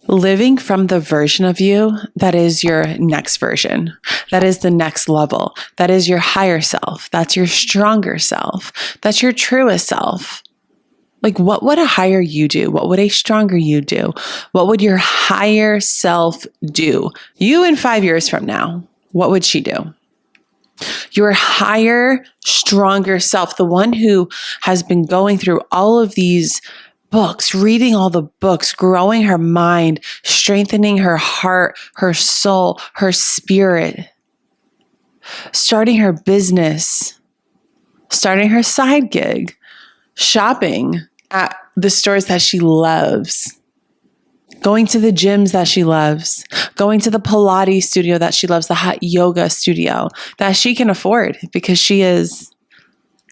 living from the version of you that is your next version, that is the next level, that is your higher self, that's your stronger self, that's your truest self. Like, what would a higher you do? What would a stronger you do? What would your higher self do? You in 5 years from now, what would she do? Your higher, stronger self, the one who has been going through all of these books, reading all the books, growing her mind, strengthening her heart, her soul, her spirit, starting her business, starting her side gig, shopping at the stores that she loves, going to the gyms that she loves, going to the Pilates studio that she loves, the hot yoga studio that she can afford because she is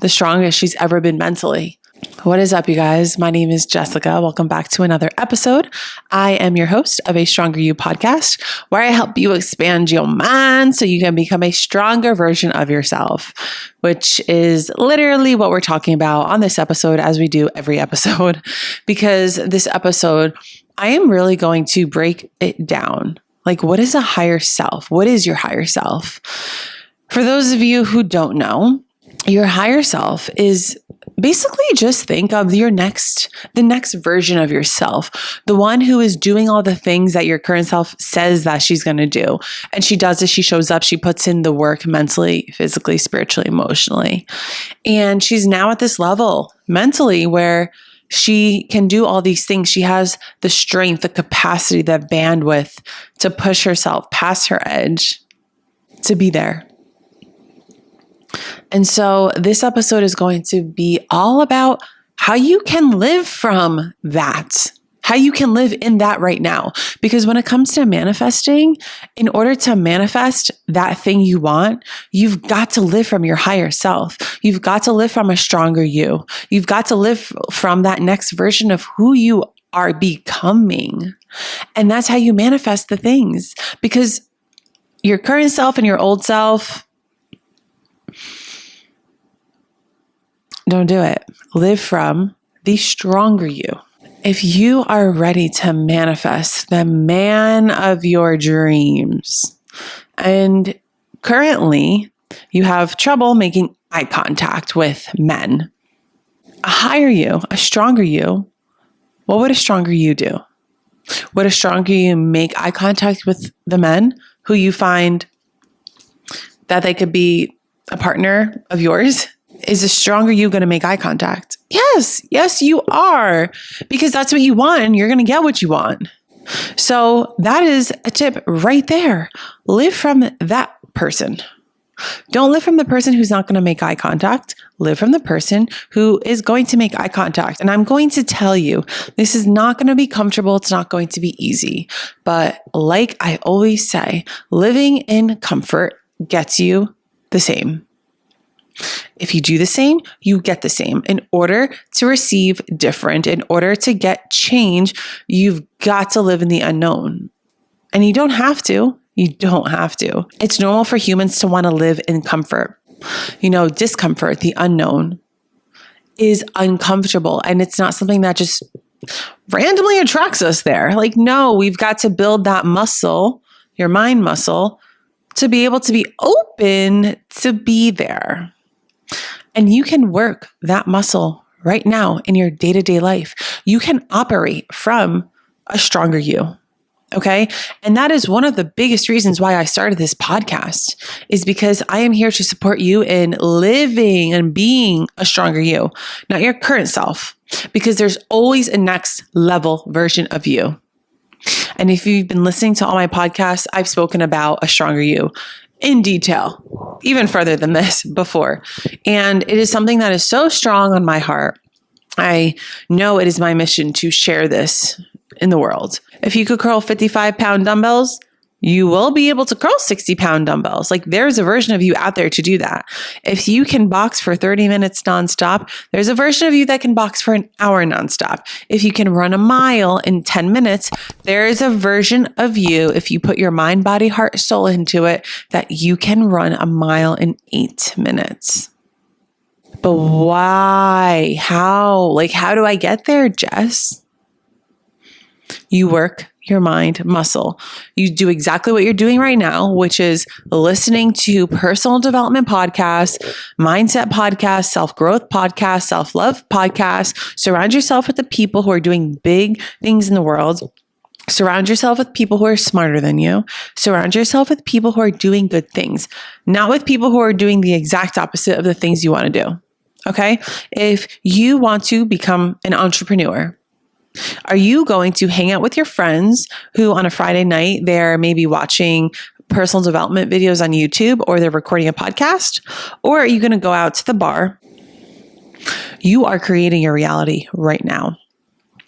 the strongest she's ever been mentally. What is up, you guys? My name is Jessica. Welcome back to another episode. I am your host of A Stronger You podcast, where I help you expand your mind so you can become a stronger version of yourself, which is literally what we're talking about on this episode, as we do every episode. Because this episode, I am really going to break it down. Like, what is a higher self? What is your higher self? For those of you who don't know, your higher self is basically just think of the next version of yourself, the one who is doing all the things that your current self says that she's going to do. And she does it. She shows up. She puts in the work mentally, physically, spiritually, emotionally. And she's now at this level mentally where she can do all these things. She has the strength, the capacity, the bandwidth to push herself past her edge, to be there. And so this episode is going to be all about how you can live from that, how you can live in that right now. Because when it comes to manifesting, in order to manifest that thing you want, you've got to live from your higher self. You've got to live from a stronger you. You've got to live from that next version of who you are becoming. And that's how you manifest the things. Because your current self and your old self, don't do it. Live from the stronger you. If you are ready to manifest the man of your dreams, and currently you have trouble making eye contact with men, a higher you, a stronger you, what would a stronger you do? Would a stronger you make eye contact with the men who you find that they could be a partner of yours? Is a stronger you going to make eye contact? Yes, you are, because that's what you want and you're going to get what you want. So that is a tip right there. Live from that person. Don't live from the person who's not going to make eye contact. Live from the person who is going to make eye contact. And I'm going to tell you, this is not going to be comfortable. It's not going to be easy. But like I always say, living in comfort gets you the same. If you do the same, you get the same. In order to receive different, in order to get change, you've got to live in the unknown. And you don't have to. You don't have to. It's normal for humans to want to live in comfort. Discomfort, the unknown, is uncomfortable. And it's not something that just randomly attracts us there. Like, no, we've got to build that muscle, your mind muscle, to be able to be open to be there. And you can work that muscle right now in your day-to-day life. You can operate from a stronger you. Okay. And that is one of the biggest reasons why I started this podcast, is because I am here to support you in living and being a stronger you, not your current self, because there's always a next level version of you. And if you've been listening to all my podcasts, I've spoken about a stronger you in detail, even further than this before. And it is something that is so strong on my heart. I know it is my mission to share this in the world. If you could curl 55-pound dumbbells, you will be able to curl 60-pound dumbbells. Like, there's a version of you out there to do that. If you can box for 30 minutes nonstop, there's a version of you that can box for an hour nonstop. If you can run a mile in 10 minutes, there is a version of you, if you put your mind, body, heart, soul into it, that you can run a mile in 8 minutes. But why? How? Like, how do I get there, Jess? You work your mind muscle. You do exactly what you're doing right now, which is listening to personal development podcasts, mindset podcasts, self-growth podcasts, self-love podcasts. Surround yourself with the people who are doing big things in the world. Surround yourself with people who are smarter than you. Surround yourself with people who are doing good things, not with people who are doing the exact opposite of the things you want to do. Okay? If you want to become an entrepreneur, are you going to hang out with your friends who on a Friday night, they're maybe watching personal development videos on YouTube or they're recording a podcast? Or are you going to go out to the bar? You are creating your reality right now.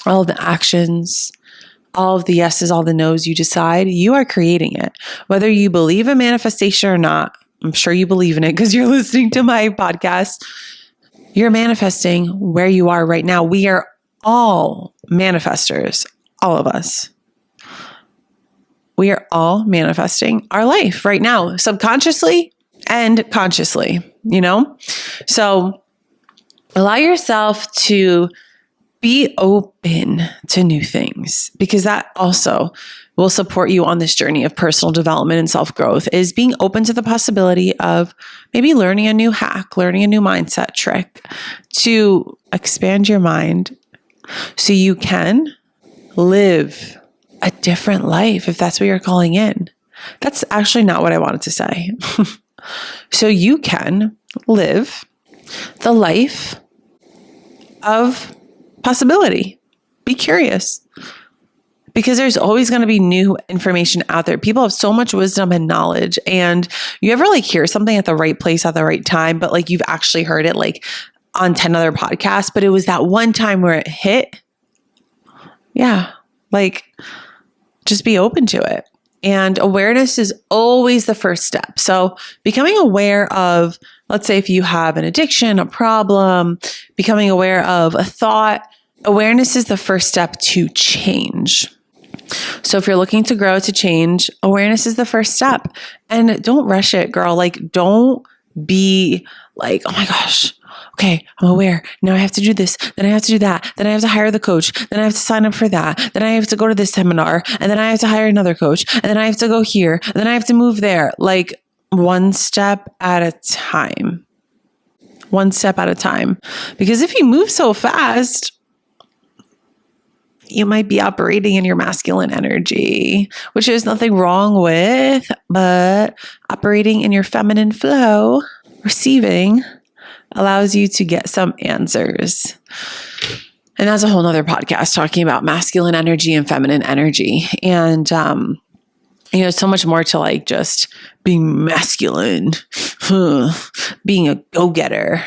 All of the actions, all of the yeses, all the nos you decide, you are creating it. Whether you believe in manifestation or not, I'm sure you believe in it because you're listening to my podcast. You're manifesting where you are right now. We are all manifestors, all of us. We are all manifesting our life right now, subconsciously and consciously, So allow yourself to be open to new things, because that also will support you on this journey of personal development and self-growth, is being open to the possibility of maybe learning a new hack, learning a new mindset trick to expand your mind so you can live a different life if that's what you're calling in. That's actually not what I wanted to say. So you can live the life of possibility. Be curious, because there's always going to be new information out there. People have so much wisdom and knowledge, and you ever hear something at the right place at the right time, but you've actually heard it on 10 other podcasts, but it was that one time where it hit. Yeah. Just be open to it. And awareness is always the first step. So becoming aware of, let's say if you have an addiction, a problem, becoming aware of a thought, awareness is the first step to change. So if you're looking to grow, to change, awareness is the first step. And don't rush it, girl. Don't be oh my gosh, okay, I'm aware. Now I have to do this. Then I have to do that. Then I have to hire the coach. Then I have to sign up for that. Then I have to go to this seminar. And then I have to hire another coach. And then I have to go here. And then I have to move there. One step at a time. One step at a time. Because if you move so fast, you might be operating in your masculine energy, which there's nothing wrong with, but operating in your feminine flow, receiving, allows you to get some answers. And that's a whole nother podcast talking about masculine energy and feminine energy. And, so much more to just being masculine, being a go-getter.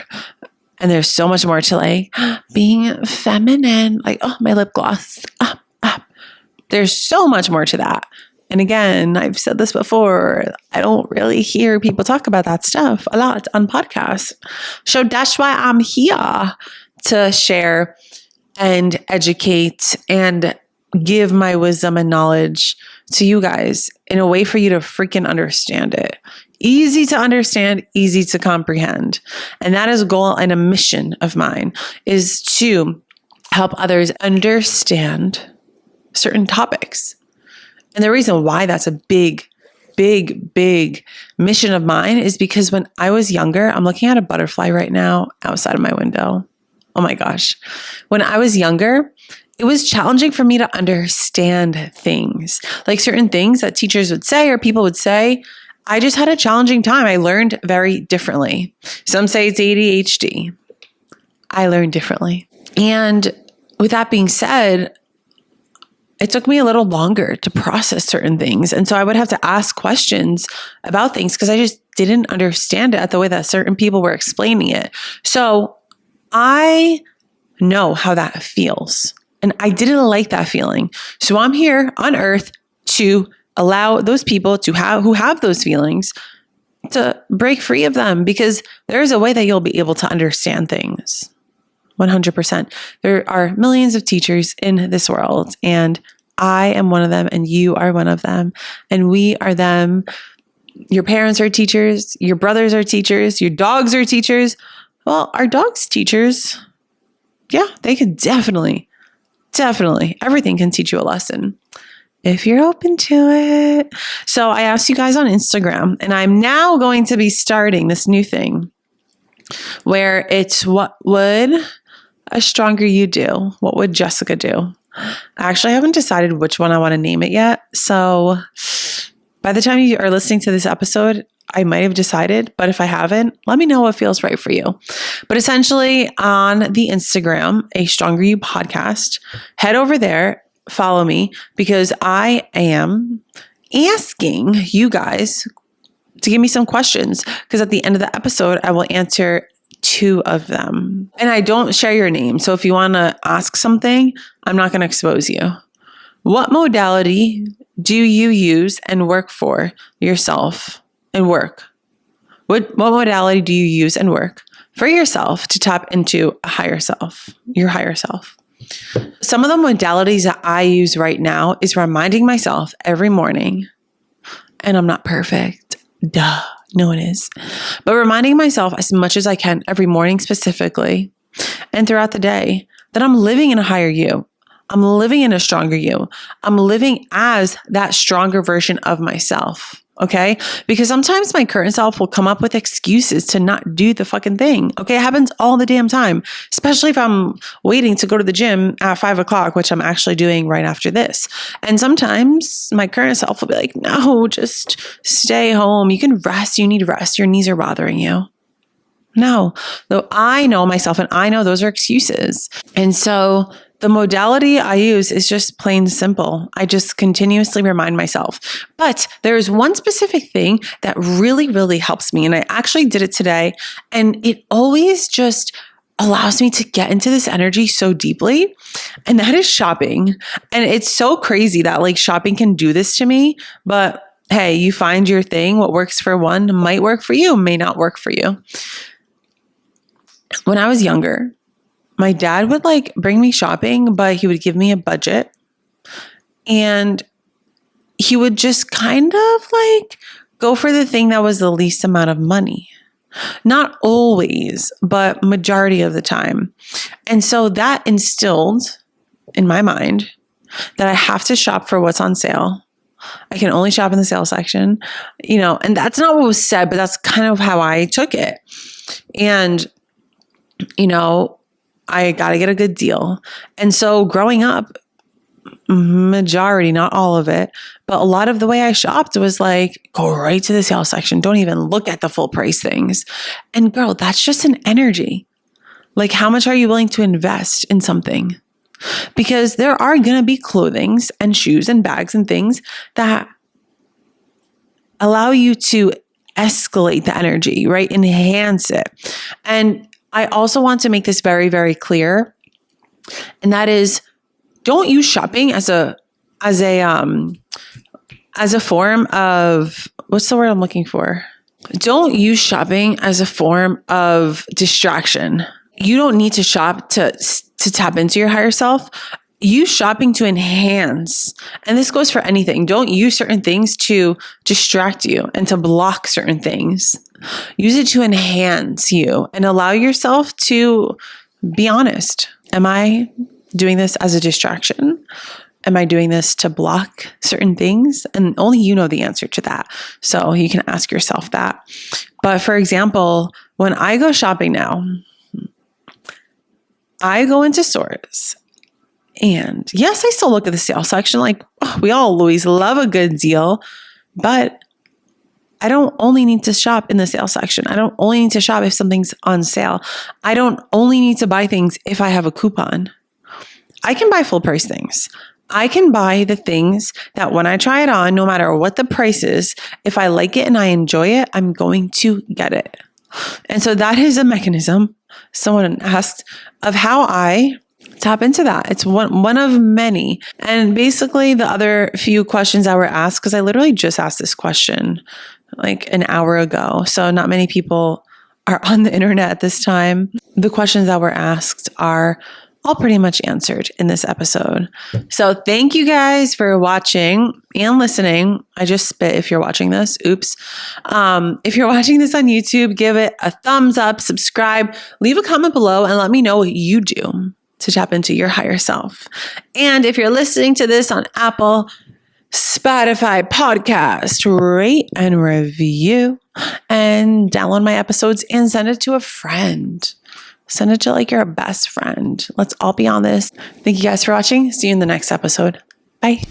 And there's so much more to being feminine, oh, my lip gloss. There's so much more to that. And again, I've said this before, I don't really hear people talk about that stuff a lot on podcasts. So that's why I'm here to share and educate and give my wisdom and knowledge to you guys in a way for you to freaking understand it. Easy to understand, easy to comprehend. And that is a goal and a mission of mine, is to help others understand certain topics. And the reason why that's a big mission of mine is because when I was younger, I'm looking at a butterfly right now outside of my window. Oh my gosh. When I was younger, it was challenging for me to understand things. Certain things that teachers would say or people would say, I just had a challenging time. I learned very differently. Some say it's ADHD. I learned differently. And with that being said, it took me a little longer to process certain things. And so I would have to ask questions about things because I just didn't understand it at the way that certain people were explaining it. So I know how that feels. And I didn't like that feeling. So I'm here on earth to allow those people who have those feelings to break free of them, because there is a way that you'll be able to understand things. 100%. There are millions of teachers in this world, and I am one of them, and you are one of them, and we are them. Your parents are teachers, your brothers are teachers, your dogs are teachers. Well, our dogs teachers, yeah, they could definitely, everything can teach you a lesson. if you're open to it. So I asked you guys on Instagram, and I'm now going to be starting this new thing where it's what would a stronger you do? What would Jessica do? Actually, I haven't decided which one I want to name it yet. So by the time you are listening to this episode, I might have decided, but if I haven't, let me know what feels right for you. But essentially on the Instagram, A Stronger You Podcast, head over there, follow me, because I am asking you guys to give me some questions, because at the end of the episode, I will answer 2 of them. And I don't share your name. So if you want to ask something, I'm not going to expose you. What modality do you use and work for yourself and work? What modality do you use and work for yourself to tap into a higher self, your higher self? Some of the modalities that I use right now is reminding myself every morning, and I'm not perfect. Duh, no one is. But reminding myself as much as I can every morning specifically and throughout the day that I'm living in a higher you. I'm living in a stronger you. I'm living as that stronger version of myself. Okay? Because sometimes my current self will come up with excuses to not do the fucking thing. Okay? It happens all the damn time, especially if I'm waiting to go to the gym at 5:00, which I'm actually doing right after this. And sometimes my current self will be like, no, just stay home. You can rest. You need rest. Your knees are bothering you. No, though I know myself and I know those are excuses. And so the modality I use is just plain simple. I just continuously remind myself. But there is one specific thing that really, really helps me. And I actually did it today. And it always just allows me to get into this energy so deeply. And that is shopping. And it's so crazy that like shopping can do this to me. But hey, you find your thing. What works for one might work for you, may not work for you. When I was younger, my dad would like bring me shopping, but he would give me a budget and he would just kind of like go for the thing that was the least amount of money. Not always, but majority of the time. And so that instilled in my mind that I have to shop for what's on sale. I can only shop in the sale section, and that's not what was said, but that's kind of how I took it. And, I got to get a good deal. And so growing up, majority, not all of it, but a lot of the way I shopped was like, go right to the sale section. Don't even look at the full price things. And girl, that's just an energy. Like, how much are you willing to invest in something? Because there are going to be clothings and shoes and bags and things that allow you to escalate the energy, right? Enhance it. And I also want to make this very, very clear. And that is, don't use shopping as a form of, what's the word I'm looking for? Don't use shopping as a form of distraction. You don't need to shop to tap into your higher self. Use shopping to enhance. And this goes for anything. Don't use certain things to distract you and to block certain things. Use it to enhance you and allow yourself to be honest. Am I doing this as a distraction? Am I doing this to block certain things? And only you know the answer to that. So you can ask yourself that. But for example, when I go shopping now, I go into stores. And yes, I still look at the sale section like, we all always love a good deal, but I don't only need to shop in the sale section. I don't only need to shop if something's on sale. I don't only need to buy things if I have a coupon. I can buy full price things. I can buy the things that when I try it on, no matter what the price is, if I like it and I enjoy it, I'm going to get it. And so that is a mechanism, someone asked, of how I tap into that. It's one of many. And basically the other few questions that were asked, because I literally just asked this question like an hour ago. So not many people are on the internet at this time. The questions that were asked are all pretty much answered in this episode. So thank you guys for watching and listening. I just spit if you're watching this. Oops. If you're watching this on YouTube, give it a thumbs up, subscribe, leave a comment below, and let me know what you do to tap into your higher self. And if you're listening to this on Apple, Spotify podcast, rate and review, and download my episodes and send it to a friend. Send it to like your best friend. Let's all be on this. Thank you guys for watching. See you in the next episode. Bye.